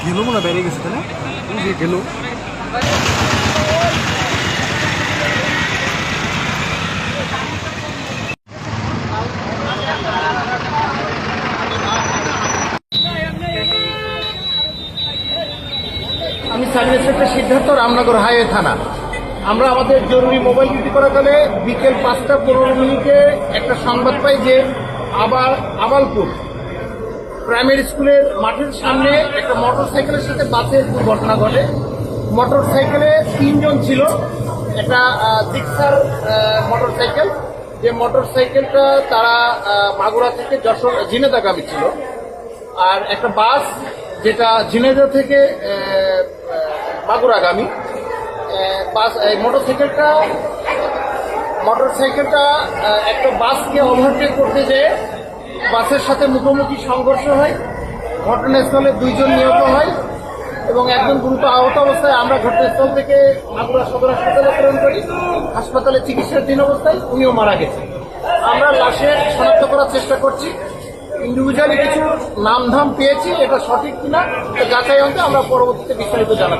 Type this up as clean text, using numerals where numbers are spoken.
গেলো মনে বেড়ে গেছে তাই না গেল। আমি sub inspector Siddharth, Ramnagar highway থানা। আমরা আমাদের জরুরি মোবাইল ডিউটি করাকালে বিকেল 5টা 15 একটা সংবাদ পাই যে আবালপুর প্রাইমারি স্কুলের মাঠের সামনে একটা মোটরসাইকেলের সাথে বাসের দুর্ঘটনা ঘটে। মোটরসাইকেলে 3 জন ছিল, একটা জিক্সার মোটরসাইকেল, যে মোটরসাইকেলটা তারা মাগুরা থেকে যশোর ঝিনেদাগামী ছিল, আর একটা বাস যেটা ঝিনেদা থেকে মাগুরাগামী বাস। মোটরসাইকেলটা একটা বাসকে ওভারটেক করতে যেয়ে বাসের সাথে মুখোমুখি সংঘর্ষ হয়। ঘটনাস্থলে 2 জন নিহত হয় এবং একজন গুরুতর আহত অবস্থায় আমরা ঘটনাস্থল থেকে মাগুরা সদর হাসপাতালে প্রেরণ করি। হাসপাতালে চিকিৎসাধীন অবস্থায় উনিও মারা গেছে। আমরা লাশের শনাক্ত করার চেষ্টা করছি। ইন্ডিভিজুয়ালি কিছু নামধাম পেয়েছি, এটা সঠিক কিনা যাচাই অন্তে আমরা পরবর্তীতে বিস্তারিত জানাবো।